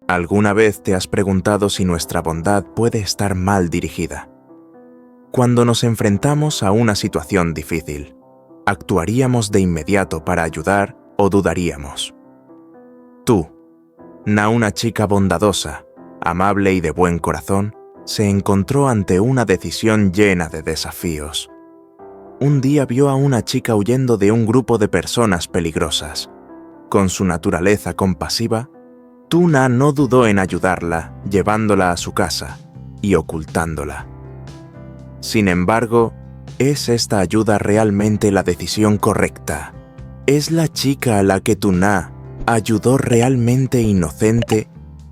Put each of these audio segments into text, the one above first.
¿Alguna vez te has preguntado si nuestra bondad puede estar mal dirigida? Cuando nos enfrentamos a una situación difícil, ¿actuaríamos de inmediato para ayudar o dudaríamos? Tú, una chica bondadosa, amable y de buen corazón, se encontró ante una decisión llena de desafíos. Un día vio a una chica huyendo de un grupo de personas peligrosas. Con su naturaleza compasiva, Tuna no dudó en ayudarla, llevándola a su casa y ocultándola. Sin embargo, ¿es esta ayuda realmente la decisión correcta? ¿Es la chica a la que Tuna ayudó realmente inocente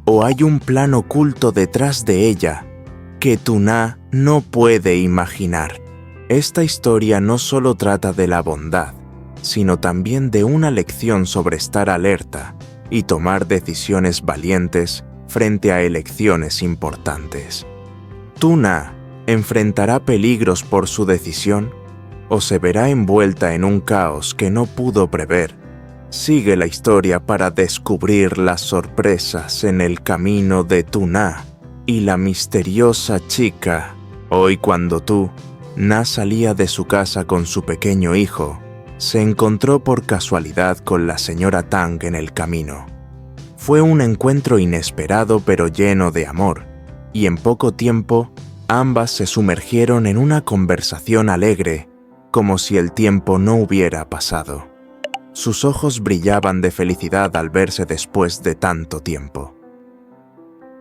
o hay un plan oculto detrás de ella que Tuna no puede imaginar? Esta historia no solo trata de la bondad, sino también de una lección sobre estar alerta y tomar decisiones valientes frente a elecciones importantes. Tuna enfrentará peligros por su decisión o se verá envuelta en un caos que no pudo prever. Sigue la historia para descubrir las sorpresas en el camino de Tuna y la misteriosa chica. Hoy, cuando Tuna salía de su casa con su pequeño hijo, se encontró por casualidad con la señora Tang en el camino. Fue un encuentro inesperado pero lleno de amor, y en poco tiempo ambas se sumergieron en una conversación alegre, como si el tiempo no hubiera pasado. Sus ojos brillaban de felicidad al verse después de tanto tiempo.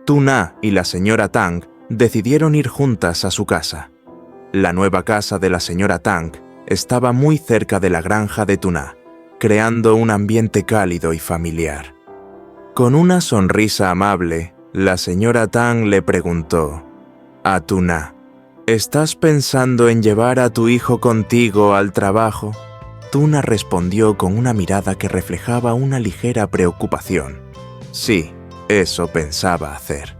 Tuna y la señora Tang decidieron ir juntas a su casa. La nueva casa de la señora Tang estaba muy cerca de la granja de Tuna, creando un ambiente cálido y familiar. Con una sonrisa amable, la señora Tang le preguntó a Tuna: ¿estás pensando en llevar a tu hijo contigo al trabajo? Tuna respondió con una mirada que reflejaba una ligera preocupación. Sí, eso pensaba hacer.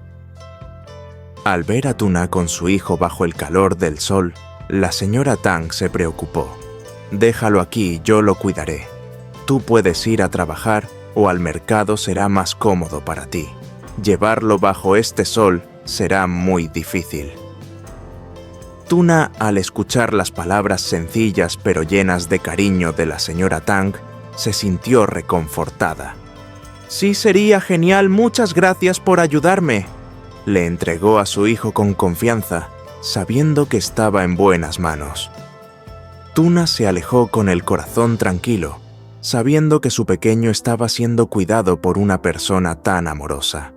Al ver a Tuna con su hijo bajo el calor del sol, la señora Tang se preocupó. Déjalo aquí, yo lo cuidaré. Tú puedes ir a trabajar o al mercado, será más cómodo para ti. Llevarlo bajo este sol será muy difícil. Tuna, al escuchar las palabras sencillas pero llenas de cariño de la señora Tang, se sintió reconfortada. Sí, sería genial, muchas gracias por ayudarme. Le entregó a su hijo con confianza, sabiendo que estaba en buenas manos. Tuna se alejó con el corazón tranquilo, sabiendo que su pequeño estaba siendo cuidado por una persona tan amorosa.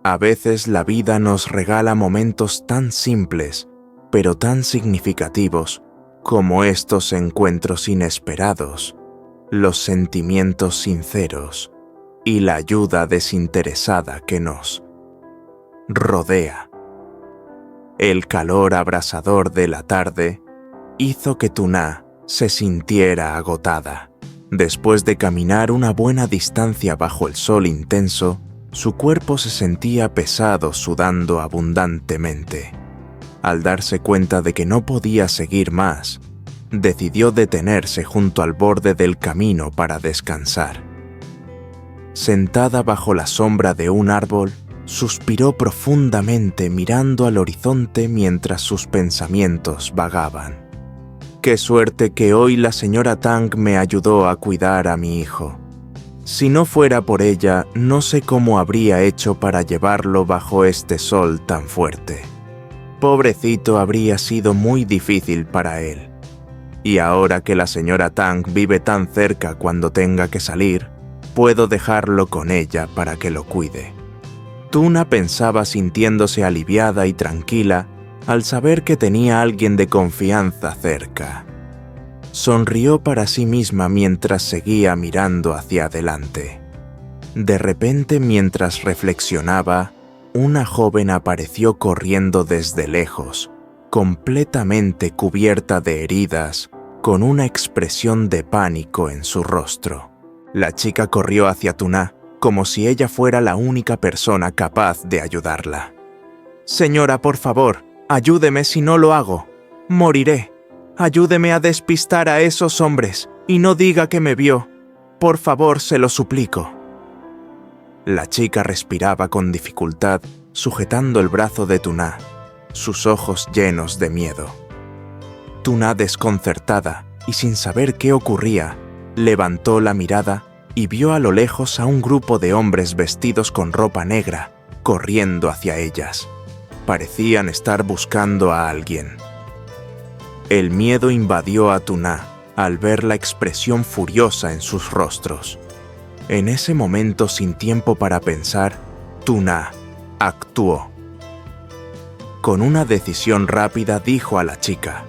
A veces la vida nos regala momentos tan simples, pero tan significativos, como estos encuentros inesperados, los sentimientos sinceros y la ayuda desinteresada que nos rodea. El calor abrasador de la tarde hizo que Tuna se sintiera agotada. Después de caminar una buena distancia bajo el sol intenso, su cuerpo se sentía pesado, sudando abundantemente. Al darse cuenta de que no podía seguir más, decidió detenerse junto al borde del camino para descansar. Sentada bajo la sombra de un árbol, suspiró profundamente mirando al horizonte mientras sus pensamientos vagaban. Qué suerte que hoy la señora Tang me ayudó a cuidar a mi hijo. Si no fuera por ella, no sé cómo habría hecho para llevarlo bajo este sol tan fuerte. Pobrecito, habría sido muy difícil para él. Y ahora que la señora Tang vive tan cerca, cuando tenga que salir, puedo dejarlo con ella para que lo cuide. Tuna pensaba, sintiéndose aliviada y tranquila al saber que tenía a alguien de confianza cerca. Sonrió para sí misma mientras seguía mirando hacia adelante. De repente, mientras reflexionaba, una joven apareció corriendo desde lejos, completamente cubierta de heridas, con una expresión de pánico en su rostro. La chica corrió hacia Tuna, como si ella fuera la única persona capaz de ayudarla. «Señora, por favor, ayúdeme, si no lo hago. Moriré. Ayúdeme a despistar a esos hombres y no diga que me vio. Por favor, se lo suplico». La chica respiraba con dificultad, sujetando el brazo de Tuna, sus ojos llenos de miedo. Tuna, desconcertada y sin saber qué ocurría, levantó la mirada y vio a lo lejos a un grupo de hombres vestidos con ropa negra, corriendo hacia ellas. Parecían estar buscando a alguien. El miedo invadió a Tuna al ver la expresión furiosa en sus rostros. En ese momento, sin tiempo para pensar, Tuna actuó. Con una decisión rápida dijo a la chica: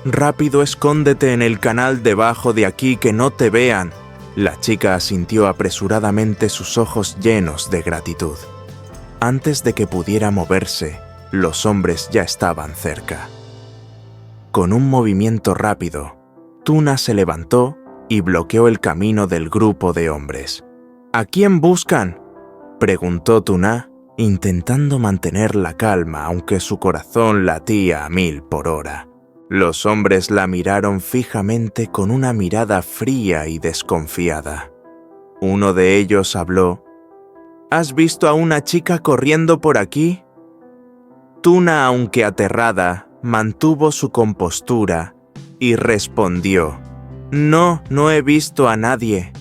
«Rápido, escóndete en el canal debajo de aquí, que no te vean». La chica asintió apresuradamente, sus ojos llenos de gratitud. Antes de que pudiera moverse, los hombres ya estaban cerca. Con un movimiento rápido, Tuna se levantó y bloqueó el camino del grupo de hombres. «¿A quién buscan?», preguntó Tuna, intentando mantener la calma, aunque su corazón latía a 1000 por hora. Los hombres la miraron fijamente con una mirada fría y desconfiada. Uno de ellos habló: «¿Has visto a una chica corriendo por aquí?». Tuna, aunque aterrada, mantuvo su compostura y respondió: «No, no he visto a nadie.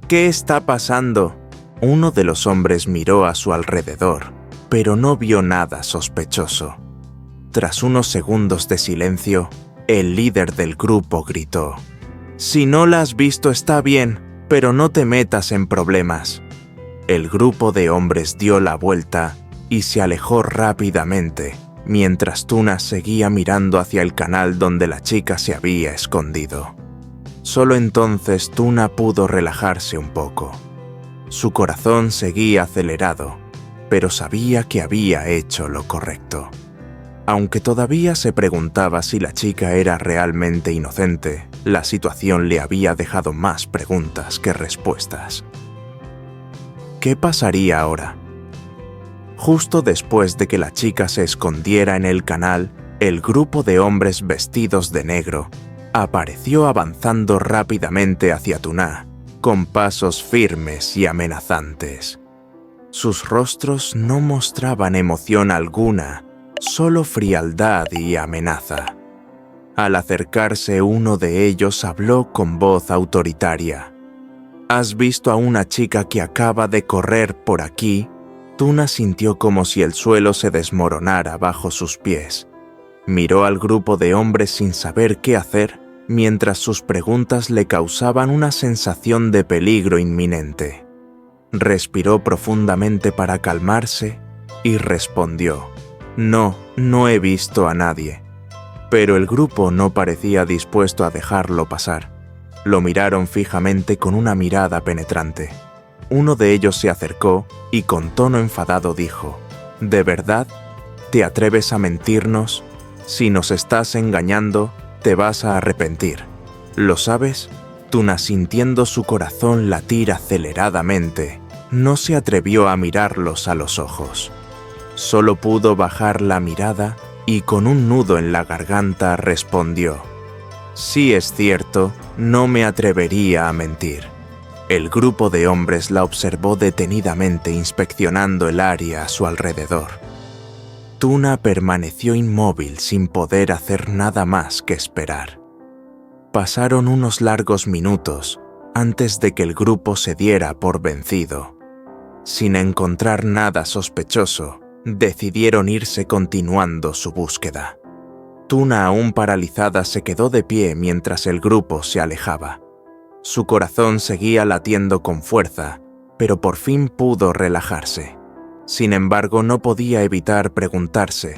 ¿Qué está pasando?». Uno de los hombres miró a su alrededor, pero no vio nada sospechoso. Tras unos segundos de silencio, el líder del grupo gritó: «Si no la has visto está bien, pero no te metas en problemas». El grupo de hombres dio la vuelta y se alejó rápidamente, mientras Tuna seguía mirando hacia el canal donde la chica se había escondido. Solo entonces Tuna pudo relajarse un poco. Su corazón seguía acelerado, pero sabía que había hecho lo correcto. Aunque todavía se preguntaba si la chica era realmente inocente, la situación le había dejado más preguntas que respuestas. ¿Qué pasaría ahora? Justo después de que la chica se escondiera en el canal, el grupo de hombres vestidos de negro apareció avanzando rápidamente hacia Tuna, con pasos firmes y amenazantes. Sus rostros no mostraban emoción alguna, solo frialdad y amenaza. Al acercarse, uno de ellos habló con voz autoritaria: «¿Has visto a una chica que acaba de correr por aquí?». Tuna sintió como si el suelo se desmoronara bajo sus pies. Miró al grupo de hombres sin saber qué hacer, mientras sus preguntas le causaban una sensación de peligro inminente. Respiró profundamente para calmarse y respondió: «No, no he visto a nadie». Pero el grupo no parecía dispuesto a dejarlo pasar. Lo miraron fijamente con una mirada penetrante. Uno de ellos se acercó y con tono enfadado dijo: «¿De verdad? ¿Te atreves a mentirnos? Si nos estás engañando, te vas a arrepentir. ¿Lo sabes?». Tuna, sintiendo su corazón latir aceleradamente, no se atrevió a mirarlos a los ojos. Solo pudo bajar la mirada y con un nudo en la garganta respondió: «Sí, es cierto, no me atrevería a mentir». El grupo de hombres la observó detenidamente, inspeccionando el área a su alrededor. Tuna permaneció inmóvil sin poder hacer nada más que esperar. Pasaron unos largos minutos antes de que el grupo se diera por vencido. Sin encontrar nada sospechoso, decidieron irse continuando su búsqueda. Tuna, aún paralizada, se quedó de pie mientras el grupo se alejaba. Su corazón seguía latiendo con fuerza, pero por fin pudo relajarse. Sin embargo, no podía evitar preguntarse: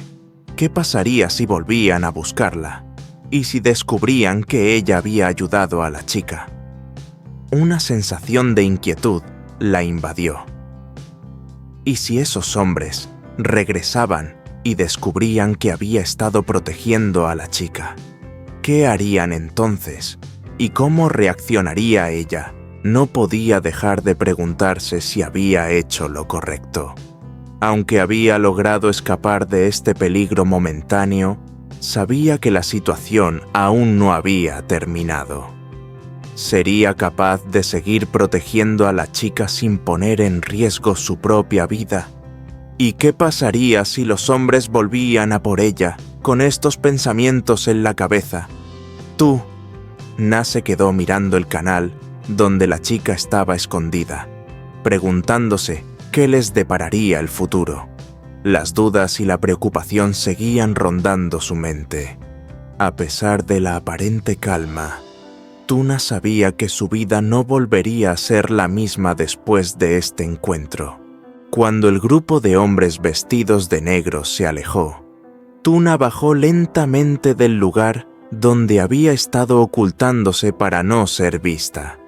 ¿qué pasaría si volvían a buscarla? ¿Y si descubrían que ella había ayudado a la chica? Una sensación de inquietud la invadió. ¿Y si esos hombres regresaban y descubrían que había estado protegiendo a la chica? ¿Qué harían entonces? ¿Y cómo reaccionaría ella? No podía dejar de preguntarse si había hecho lo correcto. Aunque había logrado escapar de este peligro momentáneo, sabía que la situación aún no había terminado. ¿Sería capaz de seguir protegiendo a la chica sin poner en riesgo su propia vida? ¿Y qué pasaría si los hombres volvían a por ella, con estos pensamientos en la cabeza? Na se quedó mirando el canal donde la chica estaba escondida, preguntándose qué les depararía el futuro. Las dudas y la preocupación seguían rondando su mente. A pesar de la aparente calma, Tuna sabía que su vida no volvería a ser la misma después de este encuentro. Cuando el grupo de hombres vestidos de negro se alejó, Tuna bajó lentamente del lugar donde había estado ocultándose para no ser vista.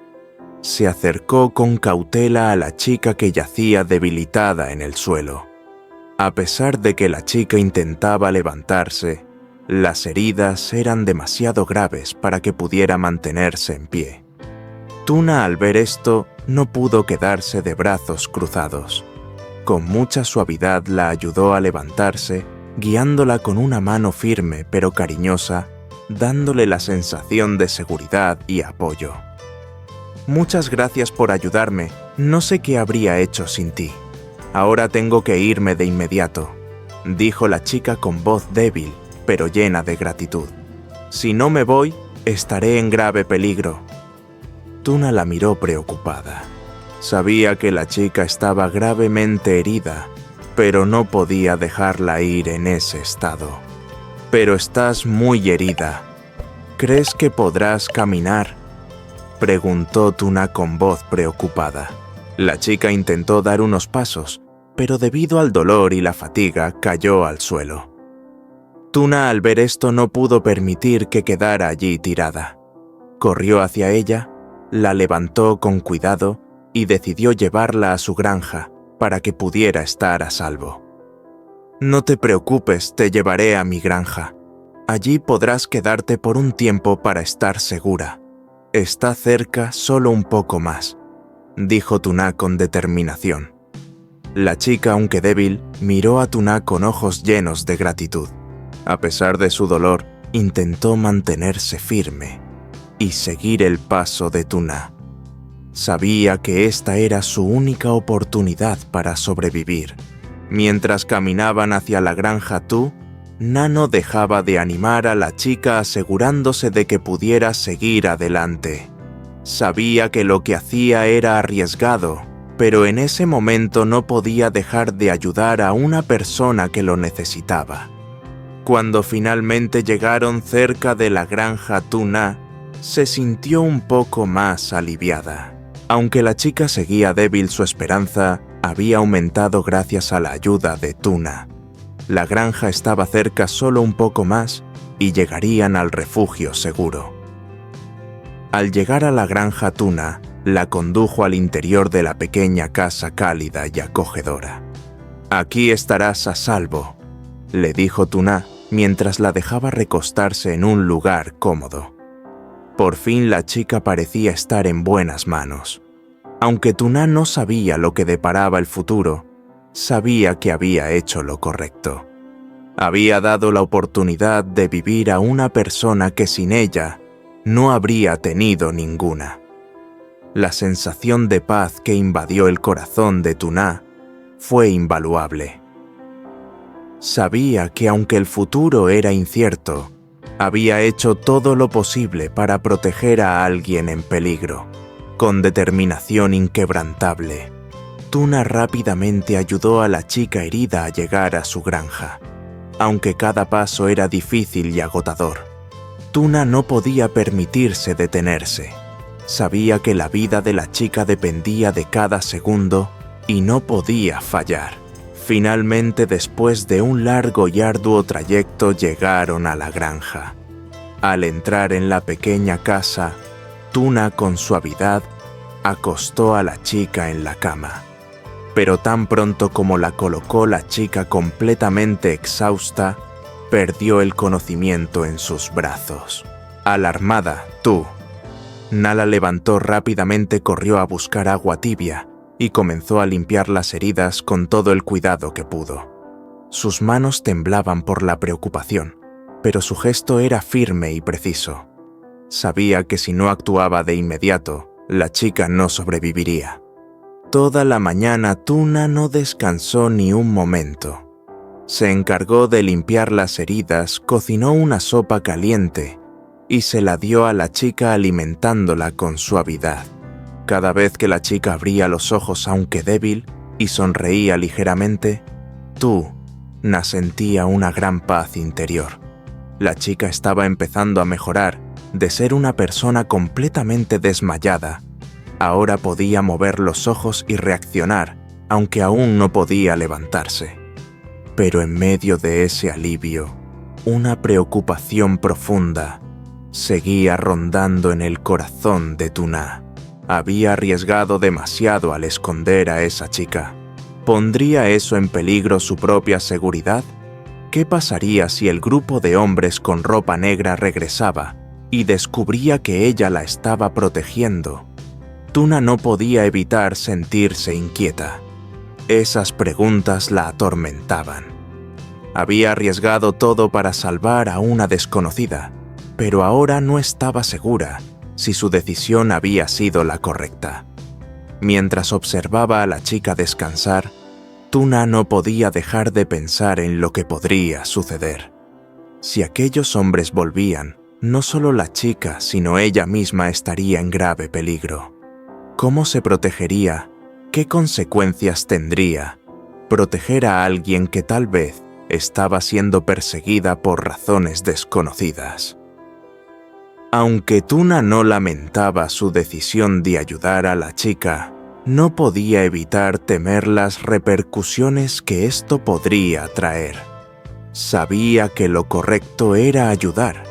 Se acercó con cautela a la chica que yacía debilitada en el suelo. A pesar de que la chica intentaba levantarse, las heridas eran demasiado graves para que pudiera mantenerse en pie. Tuna, al ver esto, no pudo quedarse de brazos cruzados. Con mucha suavidad la ayudó a levantarse, guiándola con una mano firme pero cariñosa, dándole la sensación de seguridad y apoyo. «Muchas gracias por ayudarme. No sé qué habría hecho sin ti. Ahora tengo que irme de inmediato», dijo la chica con voz débil, pero llena de gratitud. «Si no me voy, estaré en grave peligro». Tuna la miró preocupada. Sabía que la chica estaba gravemente herida, pero no podía dejarla ir en ese estado. «Pero estás muy herida. ¿Crees que podrás caminar?», preguntó Tuna con voz preocupada. La chica intentó dar unos pasos, pero debido al dolor y la fatiga cayó al suelo. Tuna, al ver esto, no pudo permitir que quedara allí tirada. Corrió hacia ella, la levantó con cuidado y decidió llevarla a su granja para que pudiera estar a salvo. «No te preocupes, te llevaré a mi granja. Allí podrás quedarte por un tiempo para estar segura. Está cerca, solo un poco más», dijo Tuna con determinación. La chica, aunque débil, miró a Tuna con ojos llenos de gratitud. A pesar de su dolor, intentó mantenerse firme y seguir el paso de Tuna. Sabía que esta era su única oportunidad para sobrevivir. Mientras caminaban hacia la granja Na no dejaba de animar a la chica asegurándose de que pudiera seguir adelante. Sabía que lo que hacía era arriesgado, pero en ese momento no podía dejar de ayudar a una persona que lo necesitaba. Cuando finalmente llegaron cerca de la granja Tuna, se sintió un poco más aliviada. Aunque la chica seguía débil, su esperanza había aumentado gracias a la ayuda de Tuna. La granja estaba cerca solo un poco más y llegarían al refugio seguro. Al llegar a la granja, Tuna la condujo al interior de la pequeña casa cálida y acogedora. «Aquí estarás a salvo», le dijo Tuna mientras la dejaba recostarse en un lugar cómodo. Por fin la chica parecía estar en buenas manos. Aunque Tuna no sabía lo que deparaba el futuro, sabía que había hecho lo correcto. Había dado la oportunidad de vivir a una persona que sin ella no habría tenido ninguna. La sensación de paz que invadió el corazón de Tuna fue invaluable. Sabía que aunque el futuro era incierto, había hecho todo lo posible para proteger a alguien en peligro. Con determinación inquebrantable, Tuna rápidamente ayudó a la chica herida a llegar a su granja. Aunque cada paso era difícil y agotador, Tuna no podía permitirse detenerse. Sabía que la vida de la chica dependía de cada segundo y no podía fallar. Finalmente, después de un largo y arduo trayecto, llegaron a la granja. Al entrar en la pequeña casa, Tuna con suavidad acostó a la chica en la cama. Pero tan pronto como la colocó, la chica, completamente exhausta, perdió el conocimiento en sus brazos. Alarmada, Na la levantó rápidamente, corrió a buscar agua tibia y comenzó a limpiar las heridas con todo el cuidado que pudo. Sus manos temblaban por la preocupación, pero su gesto era firme y preciso. Sabía que si no actuaba de inmediato, la chica no sobreviviría. Toda la mañana Tuna no descansó ni un momento. Se encargó de limpiar las heridas, cocinó una sopa caliente y se la dio a la chica alimentándola con suavidad. Cada vez que la chica abría los ojos aunque débil y sonreía ligeramente, Tuna sentía una gran paz interior. La chica estaba empezando a mejorar. De ser una persona completamente desmayada, ahora podía mover los ojos y reaccionar, aunque aún no podía levantarse. Pero en medio de ese alivio, una preocupación profunda seguía rondando en el corazón de Tuna. Había arriesgado demasiado al esconder a esa chica. ¿Pondría eso en peligro su propia seguridad? ¿Qué pasaría si el grupo de hombres con ropa negra regresaba y descubría que ella la estaba protegiendo? Tuna no podía evitar sentirse inquieta. Esas preguntas la atormentaban. Había arriesgado todo para salvar a una desconocida, pero ahora no estaba segura si su decisión había sido la correcta. Mientras observaba a la chica descansar, Tuna no podía dejar de pensar en lo que podría suceder. Si aquellos hombres volvían, no solo la chica, sino ella misma estaría en grave peligro. ¿Cómo se protegería? ¿Qué consecuencias tendría proteger a alguien que tal vez estaba siendo perseguida por razones desconocidas? Aunque Tuna no lamentaba su decisión de ayudar a la chica, no podía evitar temer las repercusiones que esto podría traer. Sabía que lo correcto era ayudar,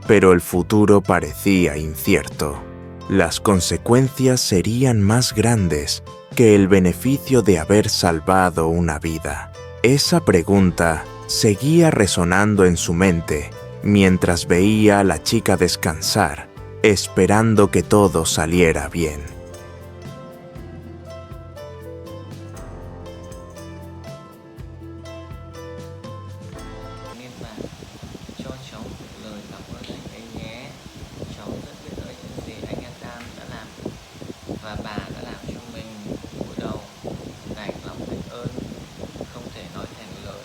pero el futuro parecía incierto. Las consecuencias serían más grandes que el beneficio de haber salvado una vida. Esa pregunta seguía resonando en su mente mientras veía a la chica descansar, esperando que todo saliera bien. Và bà đã làm cho mình cúi đầu gạch lòng biết ơn không thể nói thành lời.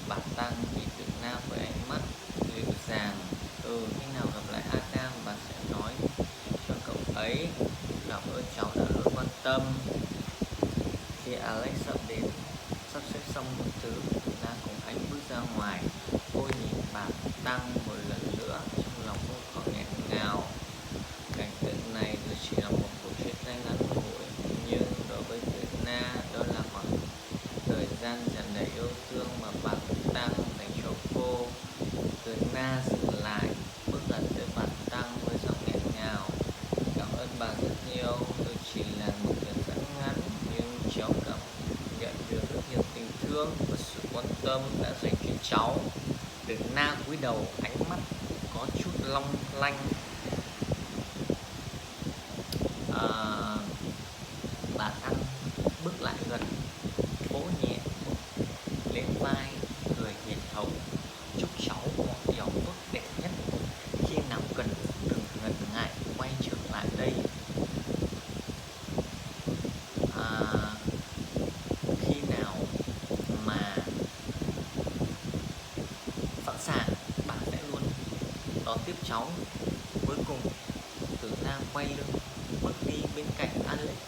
Bà Tăng nhìn Tử Na với ánh mắt dịu dàng. Khi nào gặp lại Adam bà sẽ nói cho cậu ấy cảm ơn cháu đã luôn quan tâm. Khi Alex sắp xếp xong mọi thứ, Tử Na cùng anh bước ra ngoài. Cô nhìn bà Tăng một lần nữa, trong lòng không khỏi nghẹn ngào. Cảnh tượng này dù chỉ là một câu chuyện tay ngắn ngủi, nhưng đối với Tử Na đó là khoảng thời gian tràn đầy yêu thương mà bà Tăng dành cho cô. Tử Na dừng lại, bước gần tới bà Tăng với giọng nghẹn ngào. Cảm ơn bà rất nhiều, tôi chỉ là một người dẫn ngắn, nhưng cháu cảm nhận được rất nhiều tình thương và sự quan tâm đã dành cho cháu. Tử Na cúi đầu, ánh mắt có chút long lanh. Bà Tăng bước lại gần, vỗ nhẹ lên vai, cười hiền hậu. Chúc cháu một điều tốt đẹp nhất. Khi nào cần đừng ngần ngại quay trở lại đây. Khi nào mà sẵn sàng, bà sẽ luôn đón tiếp cháu. Cuối cùng Tử Na quay lưng bước đi bên cạnh Alex.